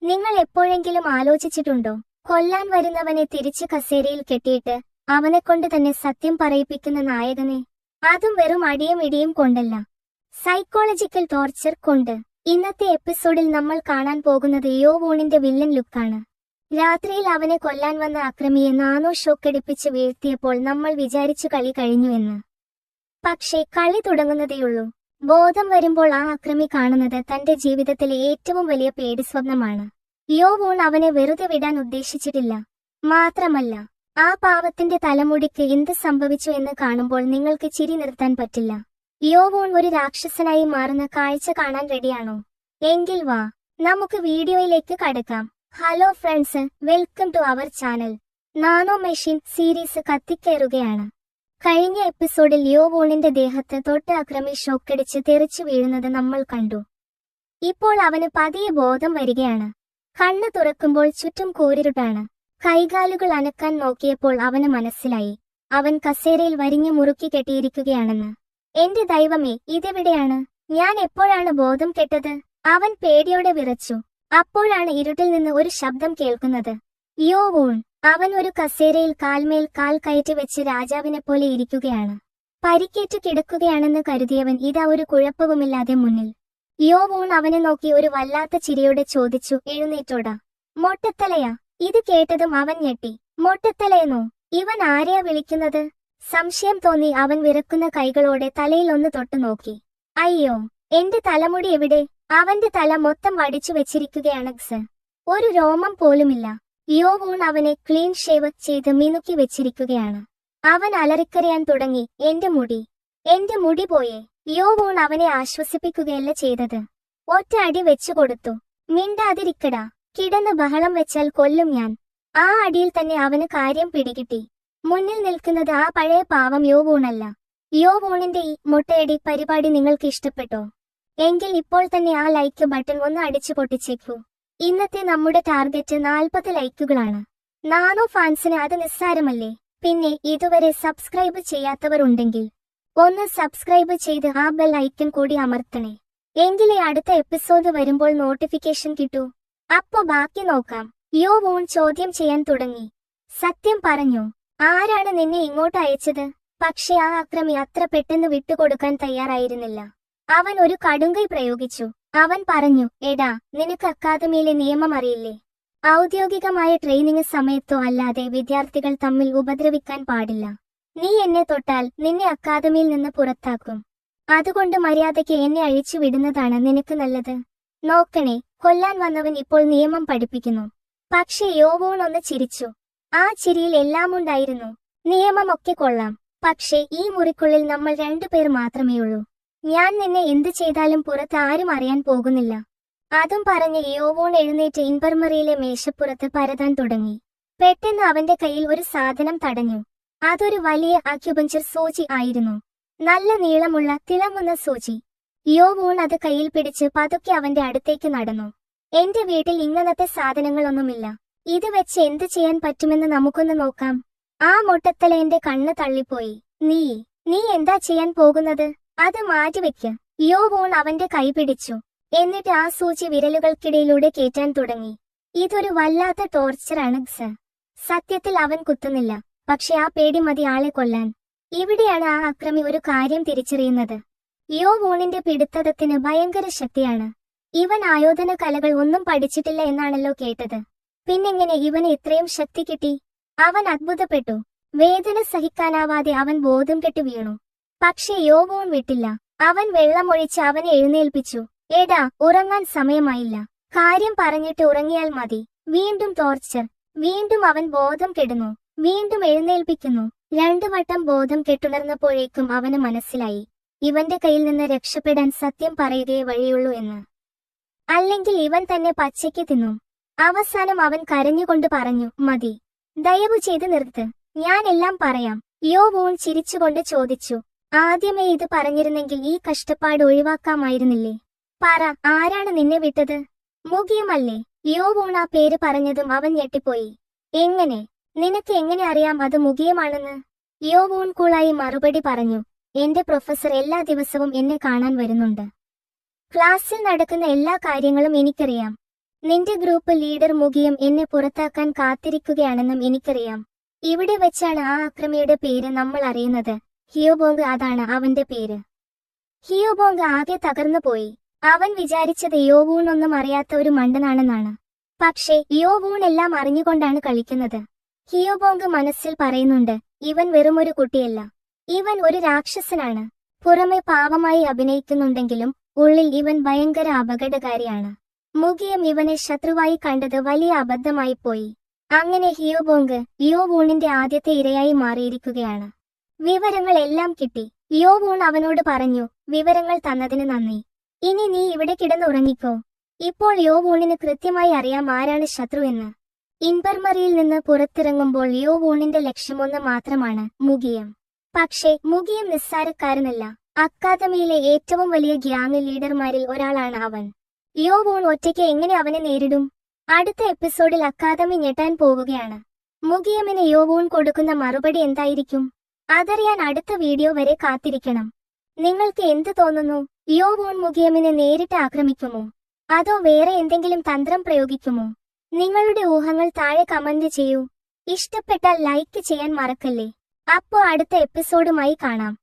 നിങ്ങൾ എപ്പോഴെങ്കിലും ആലോചിച്ചിട്ടുണ്ടോ, കൊല്ലാൻ വരുന്നവനെ തിരിച്ച് കസേരയിൽ കെട്ടിയിട്ട് അവനെക്കൊണ്ട് തന്നെ സത്യം പറയിപ്പിക്കുന്ന നായകനെ? അതും വെറും അടിയും ഇടിയും കൊണ്ടല്ല, സൈക്കോളജിക്കൽ ടോർച്ചർ കൊണ്ട്. ഇന്നത്തെ എപ്പിസോഡിൽ നമ്മൾ കാണാൻ പോകുന്നത് യോ വോണിന്റെ വില്ലൻ ലുക്കാണ്. രാത്രിയിൽ അവനെ കൊല്ലാൻ വന്ന അക്രമിയെ നാനോ ഷോക്കടിപ്പിച്ച് വീഴ്ത്തിയപ്പോൾ നമ്മൾ വിചാരിച്ചു കളി കഴിഞ്ഞു എന്ന്. പക്ഷേ കളി തുടങ്ങുന്നതേയുള്ളൂ. ബോധം വരുമ്പോൾ ആ അക്രമി കാണുന്നത് തന്റെ ജീവിതത്തിലെ ഏറ്റവും വലിയ പേടിസ്വപ്നമാണ്. യോ വോൺ അവനെ വെറുതെ വിടാൻ ഉദ്ദേശിച്ചിട്ടില്ല. മാത്രമല്ല, ആ പാവത്തിന്റെ തലമുടിക്ക് എന്ത് സംഭവിച്ചു എന്ന് കാണുമ്പോൾ നിങ്ങൾക്ക് ചിരി നിർത്താൻ പറ്റില്ല. യോ വോൺ ഒരു രാക്ഷസനായി മാറുന്ന കാഴ്ച കാണാൻ റെഡിയാണോ? എങ്കിൽ വാ, നമുക്ക് വീഡിയോയിലേക്ക് കടക്കാം. Hello friends, welcome to our channel. Nano machine series കത്തിക്കയറുകയാണ്. കഴിഞ്ഞ എപ്പിസോഡിൽ യോ വോണിന്റെ ദേഹത്ത് തൊട്ട് അക്രമി ഷോക്കടിച്ച് തെറിച്ചു വീഴുന്നത് നമ്മൾ കണ്ടു. ഇപ്പോൾ അവന് പതിയെ ബോധം വരികയാണ്. കണ്ണ് തുറക്കുമ്പോൾ ചുറ്റും കൂരിരുട്ടാണ്. കൈകാലുകൾ അനക്കാൻ നോക്കിയപ്പോൾ അവന് മനസ്സിലായി, അവൻ കസേരയിൽ വരിഞ്ഞു മുറുക്കി കെട്ടിയിരിക്കുകയാണെന്ന്. എന്റെ ദൈവമേ, ഇതെവിടെയാണ്? ഞാൻ എപ്പോഴാണ് ബോധം കെട്ടത്? അവൻ പേടിയോടെ വിറച്ചു. അപ്പോഴാണ് ഇരുട്ടിൽ നിന്ന് ഒരു ശബ്ദം കേൾക്കുന്നത്. യോ വോൺ. അവൻ ഒരു കസേരയിൽ കാൽമേൽ കാൽ കയറ്റി വെച്ച് രാജാവിനെ പോലെ ഇരിക്കുകയാണ്. പരിക്കേറ്റു കിടക്കുകയാണെന്ന് കരുതിയവൻ ഇതാ ഒരു കുഴപ്പവുമില്ലാതെ മുന്നിൽ. യോ വോൺ അവനെ നോക്കി ഒരു വല്ലാത്ത ചിരിയോടെ ചോദിച്ചു, എഴുന്നേറ്റോടാ. മൊട്ടത്തലയാ? ഇത് കേട്ടതും അവൻ ഞെട്ടി. മൊട്ടത്തലയെന്നോ? ഇവൻ ആരെയാ വിളിക്കുന്നത്? സംശയം തോന്നി അവൻ വിറക്കുന്ന കൈകളോടെ തലയിൽ ഒന്ന് തൊട്ടു നോക്കി. അയ്യോ, എന്റെ തലമുടി എവിടെ? അവന്റെ തല മൊത്തം വടിച്ചു വെച്ചിരിക്കുകയാണ് സർ. ഒരു രോമം പോലുമില്ല. യോ വോൺ അവനെ ക്ലീൻ ഷേവ് ചെയ്ത് മിനുക്കി വെച്ചിരിക്കുകയാണ്. അവൻ അലറിക്കരയാൻ തുടങ്ങി, എന്റെ മുടി പോയേ. യോ വോൺ അവനെ ആശ്വസിപ്പിക്കുകയല്ല ചെയ്തത്, ഒറ്റ അടി വെച്ചുകൊടുത്തു. മിണ്ടാതിരിക്കടാ, കിടന്ന് ബഹളം വെച്ചാൽ കൊല്ലും ഞാൻ. ആ അടിയിൽ തന്നെ അവന് കാര്യം പിടികിട്ടി. മുന്നിൽ നിൽക്കുന്നത് ആ പഴയ പാവം യോ വോണല്ല. യോ വോണിന്റെ ഈ മൊട്ടയടി പരിപാടി നിങ്ങൾക്ക് ഇഷ്ടപ്പെട്ടോ? എങ്കിൽ ഇപ്പോൾ തന്നെ ആ ലൈക്ക് ബട്ടൺ ഒന്ന് അടിച്ചു പൊട്ടിച്ചേക്കൂ. ഇന്നത്തെ നമ്മുടെ ടാർഗറ്റ് 40 ലൈക്കുകളാണ്. നാനോ ഫാൻസിന് അത് നിസ്സാരമല്ലേ? പിന്നെ ഇതുവരെ സബ്സ്ക്രൈബ് ചെയ്യാത്തവർ ഉണ്ടെങ്കിൽ ഒന്ന് സബ്സ്ക്രൈബ് ചെയ്ത് ആ ബെൽ ഐക്കൺ കൂടി അമർത്തണേ. എങ്കിലേ അടുത്ത എപ്പിസോഡ് വരുമ്പോൾ നോട്ടിഫിക്കേഷൻ കിട്ടൂ. അപ്പോ ബാക്കി നോക്കാം. യോ വോൺ ചോദ്യം ചെയ്യാൻ തുടങ്ങി. സത്യം പറഞ്ഞോ, ആരാണ് നിന്നെ ഇങ്ങോട്ട് അയച്ചത്? പക്ഷെ ആ അക്രമി അത്ര പെട്ടെന്ന് വിട്ടുകൊടുക്കാൻ തയ്യാറായിരുന്നില്ല. അവൻ ഒരു കടുങ്കൈ പ്രയോഗിച്ചു. അവൻ പറഞ്ഞു, എടാ, നിനക്ക് അക്കാദമിയിലെ നിയമം അറിയില്ലേ? ഔദ്യോഗികമായ ട്രെയിനിങ് സമയത്തോ അല്ലാതെ വിദ്യാർത്ഥികൾ തമ്മിൽ ഉപദ്രവിക്കാൻ പാടില്ല. നീ എന്നെ തൊട്ടാൽ നിന്നെ അക്കാദമിയിൽ നിന്ന് പുറത്താക്കും. അതുകൊണ്ട് മര്യാദയ്ക്ക് എന്നെ അഴിച്ചു വിടുന്നതാണ് നിനക്ക് നല്ലത്. നോക്കണേ, കൊല്ലാൻ വന്നവൻ ഇപ്പോൾ നിയമം പഠിപ്പിക്കുന്നു. പക്ഷേ യോ വോൺ ഒന്ന് ചിരിച്ചു. ആ ചിരിയിൽ എല്ലാമുണ്ടായിരുന്നു. നിയമമൊക്കെ കൊള്ളാം, പക്ഷേ ഈ മുറിക്കുള്ളിൽ നമ്മൾ 2 പേർ മാത്രമേയുള്ളൂ. ഞാൻ നിന്നെ എന്ത് ചെയ്താലും പുറത്ത് ആരും അറിയാൻ പോകുന്നില്ല. അതും പറഞ്ഞ് യോ വോൺ എഴുന്നേറ്റ് ഇൻഫർമറിയിലെ മേശപ്പുറത്ത് പരതാൻ തുടങ്ങി. പെട്ടെന്ന് അവന്റെ കയ്യിൽ ഒരു സാധനം തടഞ്ഞു. അതൊരു വലിയ അക്യുപഞ്ചർ സൂചി ആയിരുന്നു. നല്ല നീളമുള്ള തിളങ്ങുന്ന സൂചി. യോ വോൺ അത് കയ്യിൽ പിടിച്ച് പതുക്കെ അവന്റെ അടുത്തേക്ക് നടന്നു. എന്റെ വീട്ടിൽ ഇങ്ങനത്തെ സാധനങ്ങളൊന്നുമില്ല. ഇത് വെച്ച് എന്ത് ചെയ്യാൻ പറ്റുമെന്ന് നമുക്കൊന്ന് നോക്കാം. ആ മൊട്ടത്തലേന്റെ കണ്ണ് തള്ളിപ്പോയി. നീ എന്താ ചെയ്യാൻ പോകുന്നത്? അത് മാറ്റിവെക്ക്. യോ വോൺ അവന്റെ കൈ പിടിച്ചു. എന്നിട്ട് ആ സൂചി വിരലുകൾക്കിടയിലൂടെ കേറ്റാൻ തുടങ്ങി. ഇതൊരു വല്ലാത്ത ടോർച്ചറാണ് സർ. സത്യത്തിൽ അവൻ കുത്തുന്നില്ല, പക്ഷെ ആ പേടി മതി ആളെ കൊല്ലാൻ. ഇവിടെയാണ് ആ അക്രമി ഒരു കാര്യം തിരിച്ചറിയുന്നത്. യോ വോണിന്റെ പിടുത്തത്തിന് ഭയങ്കര ശക്തിയാണ്. ഇവൻ ആയോധന കലകൾ ഒന്നും പഠിച്ചിട്ടില്ല എന്നാണല്ലോ കേട്ടത്. പിന്നെങ്ങനെ ഇവന് ഇത്രയും ശക്തി കിട്ടി? അവൻ അത്ഭുതപ്പെട്ടു. വേദന സഹിക്കാനാവാതെ അവൻ ബോധം കെട്ട് വീണു. പക്ഷെ യോ വോൺ വിട്ടില്ല. അവൻ വെള്ളമൊഴിച്ച് അവനെ എഴുന്നേൽപ്പിച്ചു. എടാ, ഉറങ്ങാൻ സമയമായില്ല. കാര്യം പറഞ്ഞിട്ട് ഉറങ്ങിയാൽ മതി. വീണ്ടും ടോർച്ചർ. വീണ്ടും അവൻ ബോധം കെടുന്നു. വീണ്ടും എഴുന്നേൽപ്പിക്കുന്നു. 2 വട്ടം ബോധം കെട്ടുണർന്നപ്പോഴേക്കും അവന് മനസ്സിലായി, ഇവന്റെ കയ്യിൽ നിന്ന് രക്ഷപ്പെടാൻ സത്യം പറയുകയേ വഴിയുള്ളൂ എന്ന്. അല്ലെങ്കിൽ ഇവൻ തന്നെ പച്ചയ്ക്ക് തിന്നും. അവസാനം അവൻ കരഞ്ഞുകൊണ്ട് പറഞ്ഞു, മതി, ദയവു ചെയ്ത് നിർത്ത്, ഞാൻ എല്ലാം പറയാം. യോ വോൺ ചിരിച്ചുകൊണ്ട് ചോദിച്ചു, ആദ്യമേ ഇത് പറഞ്ഞിരുന്നെങ്കിൽ ഈ കഷ്ടപ്പാട് ഒഴിവാക്കാമായിരുന്നില്ലേ? പറ, ആരാണ് നിന്നെ വിട്ടത്? മുഖിയമല്ലേ? യോ വോൺ ആ പേര് പറഞ്ഞതും അവൻ ഞെട്ടിപ്പോയി. എങ്ങനെ? നിനക്ക് എങ്ങനെ അറിയാം അത് മുഖിയമാണെന്ന്? യോ വോൺ കൂളായി മറുപടി പറഞ്ഞു, എന്റെ പ്രൊഫസർ എല്ലാ ദിവസവും എന്നെ കാണാൻ വരുന്നുണ്ട്. ക്ലാസ്സിൽ നടക്കുന്ന എല്ലാ കാര്യങ്ങളും എനിക്കറിയാം. നിന്റെ ഗ്രൂപ്പ് ലീഡർ മുഖിയം എന്നെ പുറത്താക്കാൻ കാത്തിരിക്കുകയാണെന്നും എനിക്കറിയാം. ഇവിടെ വെച്ചാണ് ആ അക്രമിയുടെ പേര് നമ്മൾ അറിയുന്നത്. ഹിയോബോങ്, അതാണ് അവന്റെ പേര്. ഹിയോബോങ് ആകെ തകർന്നുപോയി. അവൻ വിചാരിച്ചത് യോവൂൺ ഒന്നും അറിയാത്ത ഒരു മണ്ടനാണെന്നാണ്. പക്ഷേ യോവൂൺ എല്ലാം അറിഞ്ഞുകൊണ്ടാണ് കളിക്കുന്നത്. ഹിയോബോങ് മനസ്സിൽ പറയുന്നുണ്ട്, ഇവൻ വെറുമൊരു കുട്ടിയല്ല, ഇവൻ ഒരു രാക്ഷസനാണ്. പുറമെ പാവമായി അഭിനയിക്കുന്നുണ്ടെങ്കിലും ഉള്ളിൽ ഇവൻ ഭയങ്കര അപകടകാരിയാണ്. മുഖിയം ഇവനെ ശത്രുവായി കണ്ടത് വലിയ അബദ്ധമായി പോയി. അങ്ങനെ ഹിയോബോങ് യോവൂണിന്റെ ആദ്യത്തെ ഇരയായി മാറിയിരിക്കുകയാണ്. വിവരങ്ങൾ എല്ലാം കിട്ടി. യോവൂൺ അവനോട് പറഞ്ഞു, വിവരങ്ങൾ തന്നതിന് നന്ദി. ഇനി നീ ഇവിടെ കിടന്നുറങ്ങിക്കോ. ഇപ്പോൾ യോവൂണിന് കൃത്യമായി അറിയാം ആരാണ് ശത്രു എന്ന്. ഇൻഫർമറിയിൽ നിന്ന് പുറത്തിറങ്ങുമ്പോൾ യോവൂണിന്റെ ലക്ഷ്യമൊന്ന് മാത്രമാണ്, മുഖിയം. പക്ഷേ മുഖിയം നിസ്സാരക്കാരനല്ല. അക്കാദമിയിലെ ഏറ്റവും വലിയ ഗ്യാങ് ലീഡർമാരിൽ ഒരാളാണ് അവൻ. യോവൂൺ ഒറ്റയ്ക്ക് എങ്ങനെ അവനെ നേരിടും? അടുത്ത എപ്പിസോഡിൽ അക്കാദമി ഞെട്ടാൻ പോവുകയാണ്. മുഖിയമിന് യോവൂൺ കൊടുക്കുന്ന മറുപടി എന്തായിരിക്കും? അതറിയാൻ അടുത്ത വീഡിയോ വരെ കാത്തിരിക്കണം. നിങ്ങൾക്ക് എന്ത് തോന്നുന്നു? യോവൂൺ മുഖിയമിനെ നേരിട്ട് ആക്രമിക്കുമോ, അതോ വേറെ എന്തെങ്കിലും തന്ത്രം പ്രയോഗിക്കുമോ? നിങ്ങളുടെ ഊഹങ്ങൾ താഴെ കമന്റ് ചെയ്യൂ. ഇഷ്ടപ്പെട്ടാൽ ലൈക്ക് ചെയ്യാൻ മറക്കല്ലേ. അപ്പോ അടുത്ത എപ്പിസോഡുമായി കാണാം.